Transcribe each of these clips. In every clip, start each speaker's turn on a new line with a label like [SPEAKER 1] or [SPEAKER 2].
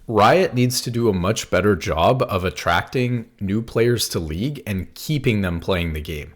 [SPEAKER 1] Riot needs to do a much better job of attracting new players to League and keeping them playing the game.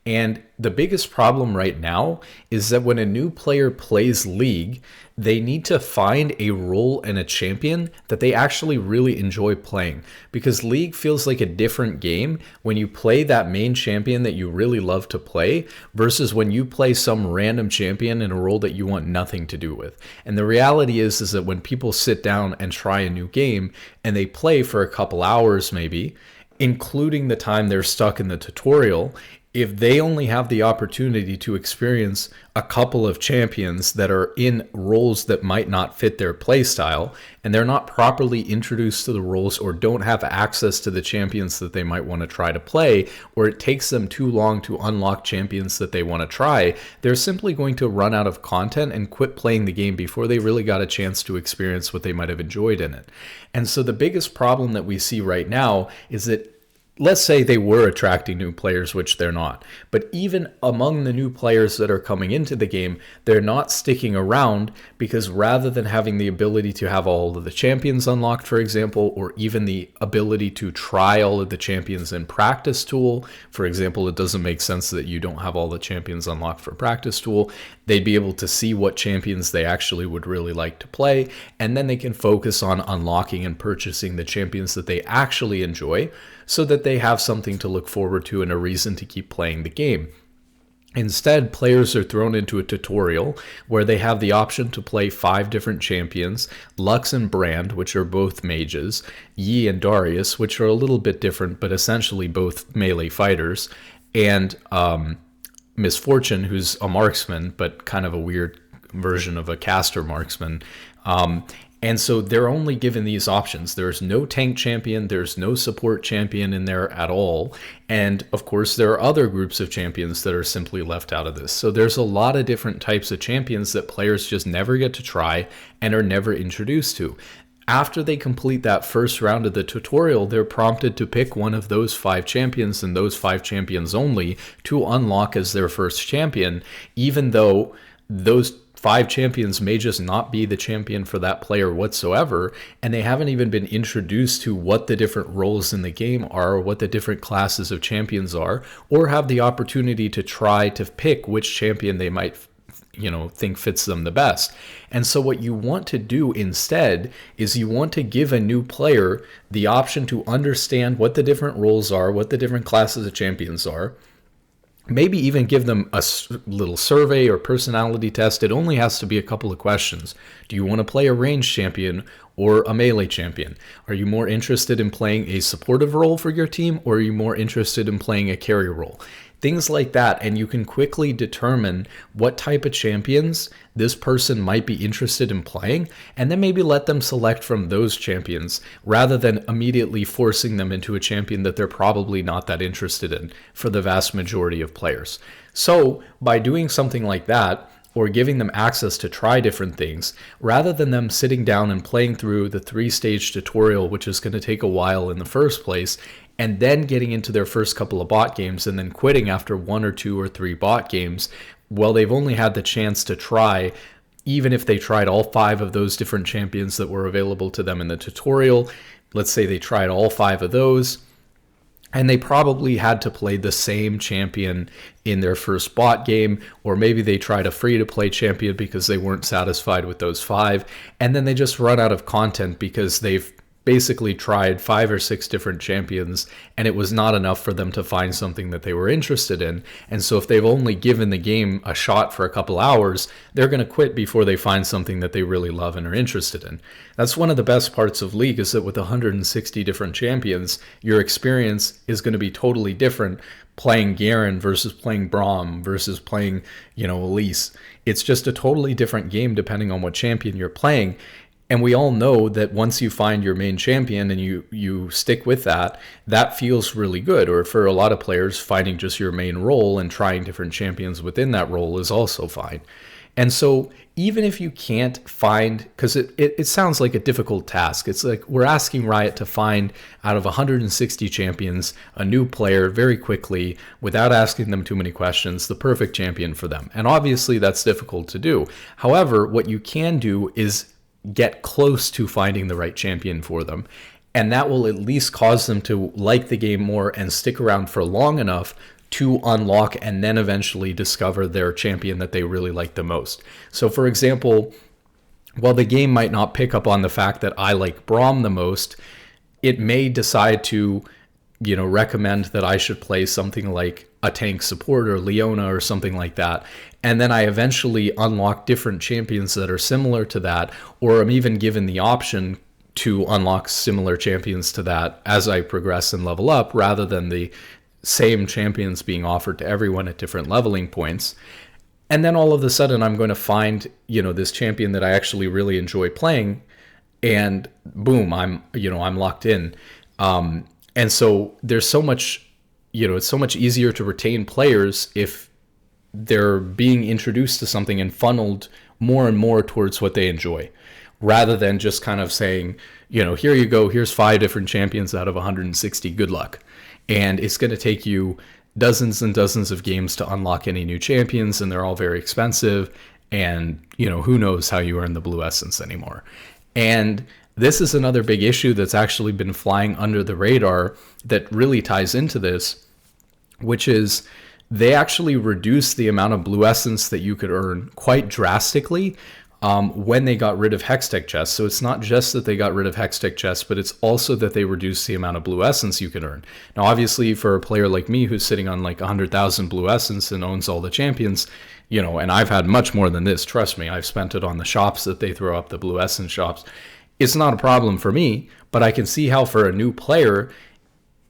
[SPEAKER 1] And the biggest problem right now is that when a new player plays League, they need to find a role and a champion that they actually really enjoy playing. Because League feels like a different game when you play that main champion that you really love to play versus when you play some random champion in a role that you want nothing to do with. And the reality is that when people sit down and try a new game and they play for a couple hours maybe, including the time they're stuck in the tutorial, if they only have the opportunity to experience a couple of champions that are in roles that might not fit their playstyle, and they're not properly introduced to the roles or don't have access to the champions that they might want to try to play, or it takes them too long to unlock champions that they want to try, they're simply going to run out of content and quit playing the game before they really got a chance to experience what they might have enjoyed in it. And so the biggest problem that we see right now is that, let's say they were attracting new players, which they're not. But even among the new players that are coming into the game, they're not sticking around because rather than having the ability to have all of the champions unlocked, for example, or even the ability to try all of the champions in practice tool, for example, it doesn't make sense that you don't have all the champions unlocked for practice tool. They'd be able to see what champions they actually would really like to play, and then they can focus on unlocking and purchasing the champions that they actually enjoy, so that they have something to look forward to and a reason to keep playing the game. Instead, players are thrown into a tutorial where they have the option to play 5 different champions, Lux and Brand, which are both mages, Yi and Darius, which are a little bit different, but essentially both melee fighters, and Misfortune, who's a marksman, but kind of a weird version of a caster marksman. And so they're only given these options. There's no tank champion, there's no support champion in there at all. And of course, there are other groups of champions that are simply left out of this. So there's a lot of different types of champions that players just never get to try and are never introduced to. After they complete that first round of the tutorial, they're prompted to pick one of those 5 champions and those 5 champions only to unlock as their first champion, even though those 5 champions may just not be the champion for that player whatsoever, and they haven't even been introduced to what the different roles in the game are, or what the different classes of champions are, or have the opportunity to try to pick which champion they might think fits them the best. And so what you want to do instead is you want to give a new player the option to understand what the different roles are, what the different classes of champions are. Maybe even give them a little survey or personality test. It only has to be a couple of questions. Do you want to play a ranged champion or a melee champion? Are you more interested in playing a supportive role for your team, or are you more interested in playing a carry role? Things like that, and you can quickly determine what type of champions this person might be interested in playing, and then maybe let them select from those champions rather than immediately forcing them into a champion that they're probably not that interested in for the vast majority of players. So by doing something like that, or giving them access to try different things, rather than them sitting down and playing through the 3-stage tutorial, which is going to take a while in the first place, and then getting into their first couple of bot games and then quitting after 1 or 2 or 3 bot games, well, they've only had the chance to try, even if they tried all 5 of those different champions that were available to them in the tutorial. Let's say they tried all 5 of those, and they probably had to play the same champion in their first bot game, or maybe they tried a free-to-play champion because they weren't satisfied with those 5, and then they just run out of content because they've basically tried 5 or 6 different champions, and it was not enough for them to find something that they were interested in. And so if they've only given the game a shot for a couple hours, they're going to quit before they find something that they really love and are interested in. That's one of the best parts of League, is that with 160 different champions, your experience is going to be totally different playing Garen versus playing Braum versus playing, Elise. It's just a totally different game depending on what champion you're playing. And we all know that once you find your main champion and you stick with that, that feels really good. Or for a lot of players, finding just your main role and trying different champions within that role is also fine. And so even if you can't find, because it sounds like a difficult task. It's like we're asking Riot to find out of 160 champions a new player very quickly without asking them too many questions, the perfect champion for them. And obviously that's difficult to do. However, what you can do is get close to finding the right champion for them. And that will at least cause them to like the game more and stick around for long enough to unlock and then eventually discover their champion that they really like the most. So for example, while the game might not pick up on the fact that I like Braum the most, it may decide to, recommend that I should play something like a tank support or Leona or something like that. And then I eventually unlock different champions that are similar to that, or I'm even given the option to unlock similar champions to that as I progress and level up, rather than the same champions being offered to everyone at different leveling points. And then all of a sudden I'm going to find, this champion that I actually really enjoy playing, and boom, I'm locked in. And so there's so much, it's so much easier to retain players if they're being introduced to something and funneled more and more towards what they enjoy, rather than just kind of saying, here you go, here's 5 different champions out of 160, good luck. And it's going to take you dozens and dozens of games to unlock any new champions, and they're all very expensive, and who knows how you earn the blue essence anymore. And this is another big issue that's actually been flying under the radar that really ties into this, which is they actually reduced the amount of blue essence that you could earn quite drastically when they got rid of Hextech chests. So it's not just that they got rid of Hextech chests, but it's also that they reduced the amount of blue essence you can earn. Now, obviously, for a player like me who's sitting on like 100,000 blue essence and owns all the champions, and I've had much more than this, trust me, I've spent it on the shops that they throw up, the blue essence shops. It's not a problem for me, but I can see how for a new player,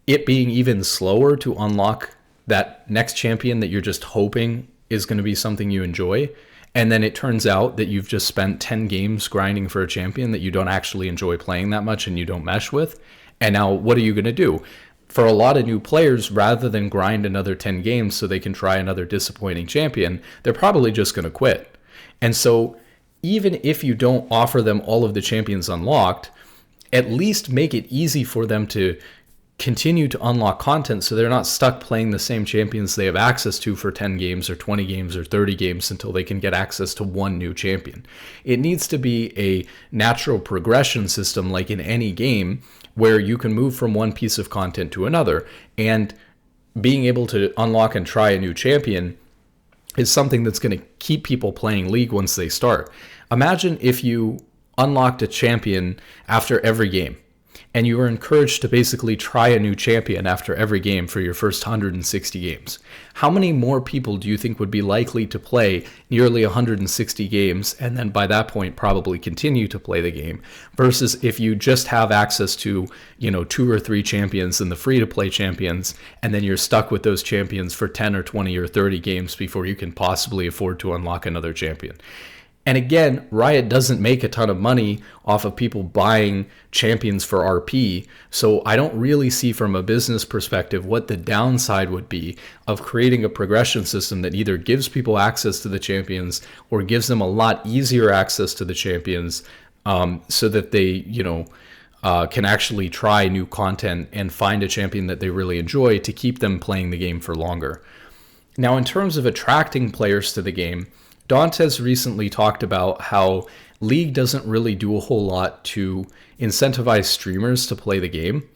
[SPEAKER 1] it being even slower to unlock that next champion that you're just hoping is going to be something you enjoy. And then it turns out that you've just spent 10 games grinding for a champion that you don't actually enjoy playing that much and you don't mesh with. And now what are you going to do? For a lot of new players, rather than grind another 10 games so they can try another disappointing champion, they're probably just going to quit. And so even if you don't offer them all of the champions unlocked, at least make it easy for them to continue to unlock content so they're not stuck playing the same champions they have access to for 10 games or 20 games or 30 games until they can get access to one new champion. It needs to be a natural progression system like in any game where you can move from one piece of content to another, and being able to unlock and try a new champion is something that's going to keep people playing League once they start. Imagine if you unlocked a champion after every game, and you were encouraged to basically try a new champion after every game for your first 160 games. How many more people do you think would be likely to play nearly 160 games and then by that point probably continue to play the game, versus if you just have access to, 2 or 3 champions and the free-to-play champions, and then you're stuck with those champions for 10 or 20 or 30 games before you can possibly afford to unlock another champion. And again, Riot doesn't make a ton of money off of people buying champions for RP, so I don't really see from a business perspective what the downside would be of creating a progression system that either gives people access to the champions or gives them a lot easier access to the champions, so that they, can actually try new content and find a champion that they really enjoy to keep them playing the game for longer. Now, in terms of attracting players to the game, Dantes recently talked about how League doesn't really do a whole lot to incentivize streamers to play the game.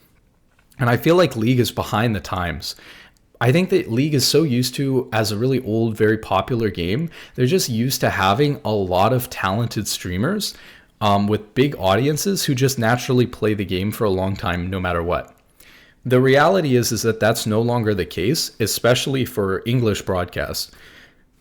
[SPEAKER 1] And I feel like League is behind the times. I think that League is so used to, as a really old, very popular game, they're just used to having a lot of talented streamers with big audiences who just naturally play the game for a long time, no matter what. The reality is that that's no longer the case, especially for English broadcasts.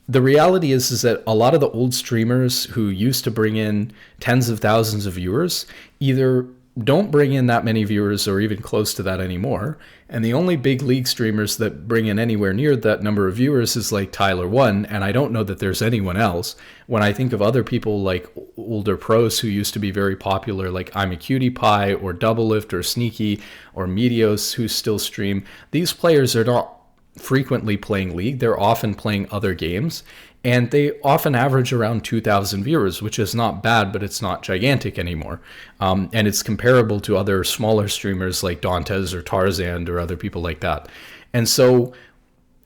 [SPEAKER 1] The reality is that a lot of the old streamers who used to bring in tens of thousands of viewers either don't bring in that many viewers or even close to that anymore. And the only big League streamers that bring in anywhere near that number of viewers is like Tyler1, and I don't know that there's anyone else. When I think of other people like older pros who used to be very popular, like I'm a Cutie Pie or Doublelift or Sneaky or Meteos who still stream, these players are not frequently playing League. They're often playing other games, and they often average around 2,000 viewers, which is not bad, but it's not gigantic anymore. And it's comparable to other smaller streamers like Dantes or Tarzan or other people like that. And so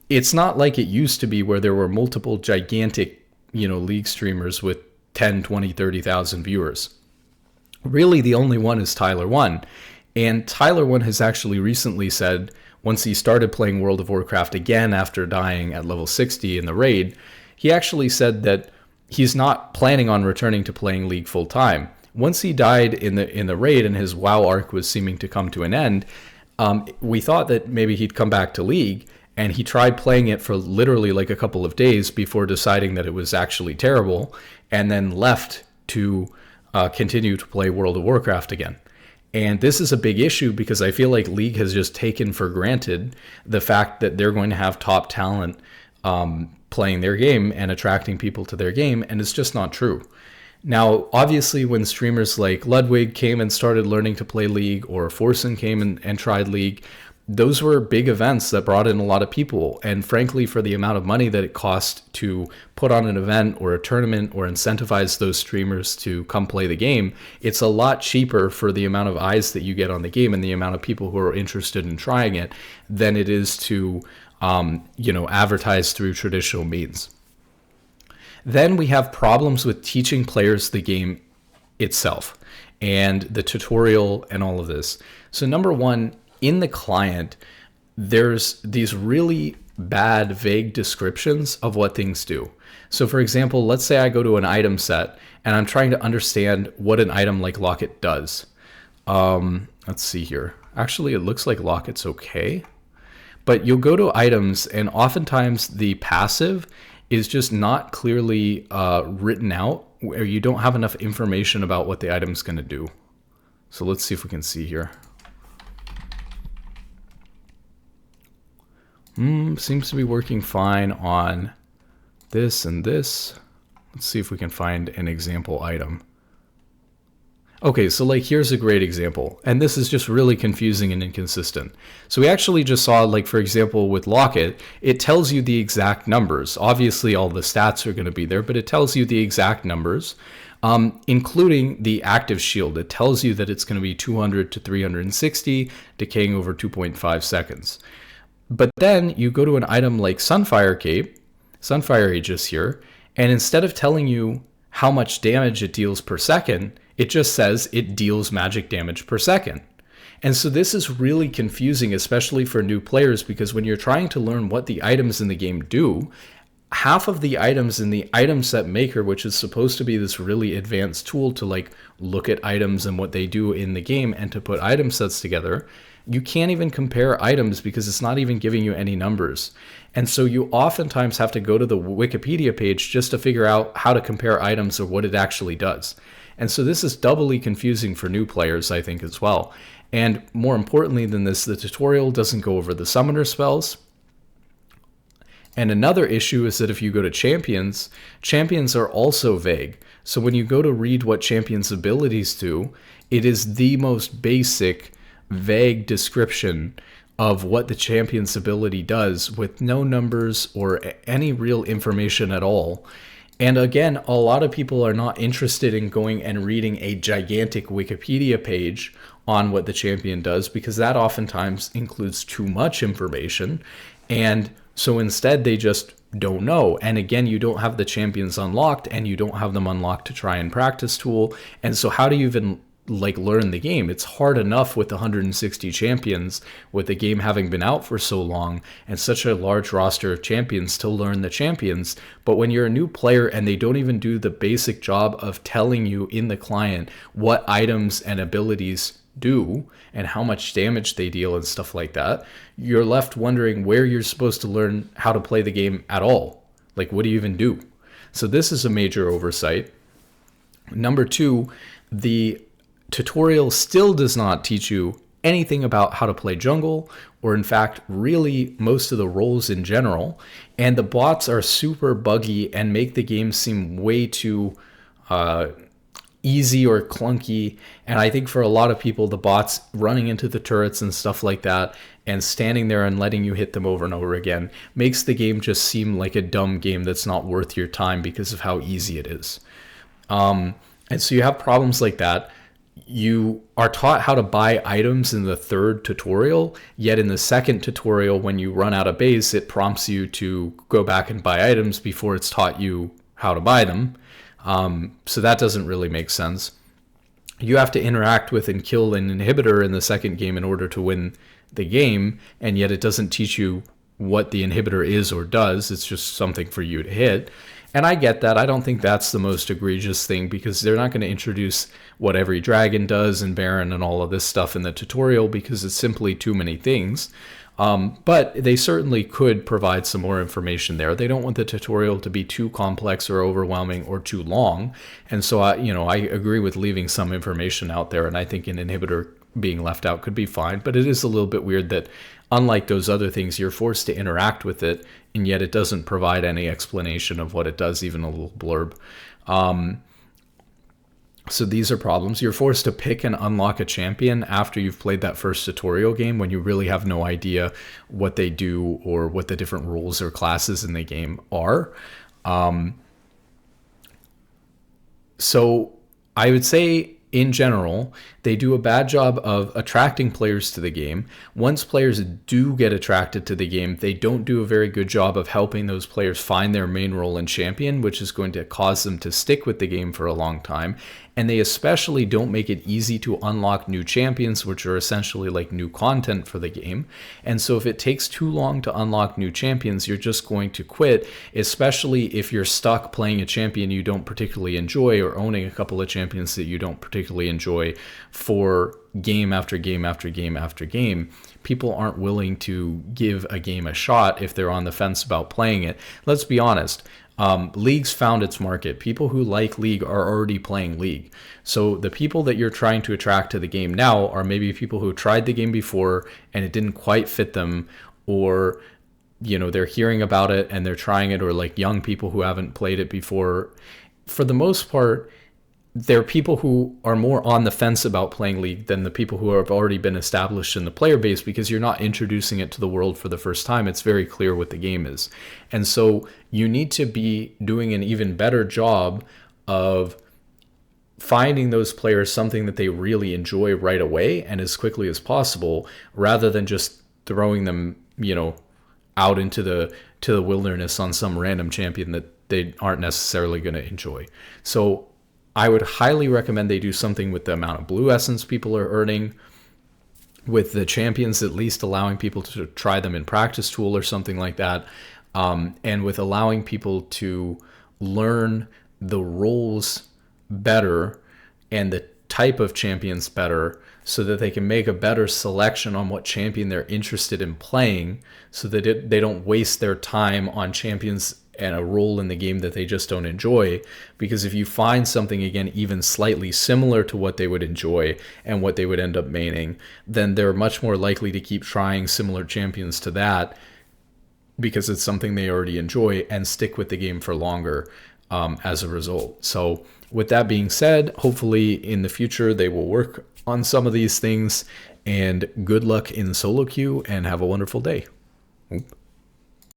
[SPEAKER 1] it's not like it used to be where there were multiple gigantic, League streamers with 10, 20, 30,000 viewers. Really, the only one is Tyler 1. And Tyler 1 has actually recently said, once he started playing World of Warcraft again after dying at level 60 in the raid, he actually said that he's not planning on returning to playing League full time. Once he died in the raid and his WoW arc was seeming to come to an end, we thought that maybe he'd come back to League, and he tried playing it for literally like a couple of days before deciding that it was actually terrible, and then left to continue to play World of Warcraft again. And this is a big issue because I feel like League has just taken for granted the fact that they're going to have top talent playing their game and attracting people to their game, and it's just not true. Now, obviously, when streamers like Ludwig came and started learning to play League, or Forsen came and tried League, those were big events that brought in a lot of people. And frankly, for the amount of money that it cost to put on an event or a tournament or incentivize those streamers to come play the game, it's a lot cheaper for the amount of eyes that you get on the game and the amount of people who are interested in trying it than it is to, advertise through traditional means. Then we have problems with teaching players the game itself and the tutorial and all of this. So number one, in the client, there's these really bad, vague descriptions of what things do. So for example, let's say I go to an item set and I'm trying to understand what an item like Locket does. Let's see here. Actually, it looks like Locket's okay. But you'll go to items and oftentimes the passive is just not clearly written out, where you don't have enough information about what the item's going to do. So let's see if we can see here. Seems to be working fine on this and this. Let's see if we can find an example item. Okay, so like here's a great example, and this is just really confusing and inconsistent. So we actually just saw, like for example with Locket, it tells you the exact numbers. Obviously all the stats are going to be there, but it tells you the exact numbers, including the active shield. It tells you that it's going to be 200 to 360, decaying over 2.5 seconds. But then you go to an item like Sunfire Cape, Sunfire Aegis here, and instead of telling you how much damage it deals per second, it just says it deals magic damage per second. And so this is really confusing, especially for new players, because when you're trying to learn what the items in the game do, half of the items in the item set maker, which is supposed to be this really advanced tool to like look at items and what they do in the game and to put item sets together, you can't even compare items because it's not even giving you any numbers. And so you oftentimes have to go to the Wikipedia page just to figure out how to compare items or what it actually does. And so this is doubly confusing for new players, I think, as well. And more importantly than this, the tutorial doesn't go over the summoner spells. And another issue is that if you go to champions, champions are also vague. So when you go to read what champions' abilities do, it is the most basic, vague description of what the champion's ability does with no numbers or any real information at all. And again, a lot of people are not interested in going and reading a gigantic Wikipedia page on what the champion does, because that oftentimes includes too much information. And so instead they just don't know. And again, you don't have the champions unlocked, and you don't have them unlocked to try and practice tool. And so how do you even like learn the game? It's hard enough with 160 champions, with the game having been out for so long and such a large roster of champions, to learn the champions. But when you're a new player and they don't even do the basic job of telling you in the client what items and abilities do and how much damage they deal and stuff like that, you're left wondering where you're supposed to learn how to play the game at all. Like, what do you even do? So this is a major oversight. Number two, the tutorial still does not teach you anything about how to play jungle, or in fact, really most of the roles in general. And the bots are super buggy and make the game seem way too easy or clunky. And I think for a lot of people, the bots running into the turrets and stuff like that and standing there and letting you hit them over and over again makes the game just seem like a dumb game that's not worth your time because of how easy it is. And so you have problems like that. You are taught how to buy items in the third tutorial, yet in the second tutorial, when you run out of base, it prompts you to go back and buy items before it's taught you how to buy them. So that doesn't really make sense. you have to interact with and kill an inhibitor in the second game in order to win the game, and yet it doesn't teach you what the inhibitor is or does. It's just something for you to hit. And I get that. I don't think that's the most egregious thing, because they're not going to introduce what every dragon does and Baron and all of this stuff in the tutorial, because it's simply too many things. But they certainly could provide some more information there. They don't want the tutorial to be too complex or overwhelming or too long. And so I agree with leaving some information out there, and I think an inhibitor being left out could be fine. But it is a little bit weird that, unlike those other things, you're forced to interact with it, and yet it doesn't provide any explanation of what it does, even a little blurb. So these are problems. You're forced to pick and unlock a champion after you've played that first tutorial game, when you really have no idea what they do or what the different rules or classes in the game are. So I would say, in general, they do a bad job of attracting players to the game. Once players do get attracted to the game, they don't do a very good job of helping those players find their main role in champion, which is going to cause them to stick with the game for a long time. And they especially don't make it easy to unlock new champions, which are essentially like new content for the game. And so if it takes too long to unlock new champions, you're just going to quit, especially if you're stuck playing a champion you don't particularly enjoy, or owning a couple of champions that you don't particularly enjoy for game after game after game after game. People aren't willing to give a game a shot if they're on the fence about playing it. Let's be honest. League's found its market. People who like League are already playing League. So the people that you're trying to attract to the game now are maybe people who tried the game before and it didn't quite fit them, or they're hearing about it and they're trying it, or like young people who haven't played it before. For the most part, they're people who are more on the fence about playing League than the people who have already been established in the player base, because you're not introducing it to the world for the first time. It's very clear what the game is. And so you need to be doing an even better job of finding those players something that they really enjoy right away and as quickly as possible, rather than just throwing them, out into the wilderness on some random champion that they aren't necessarily going to enjoy. So I would highly recommend they do something with the amount of blue essence people are earning, with the champions at least allowing people to try them in practice tool or something like that, and with allowing people to learn the roles better and the type of champions better, so that they can make a better selection on what champion they're interested in playing, so that they don't waste their time on champions and a role in the game that they just don't enjoy. Because if you find something, again, even slightly similar to what they would enjoy and what they would end up maining, then they're much more likely to keep trying similar champions to that, because it's something they already enjoy, and stick with the game for longer as a result. So with that being said, hopefully in the future they will work on some of these things, and good luck in solo queue, and have a wonderful day. Oop.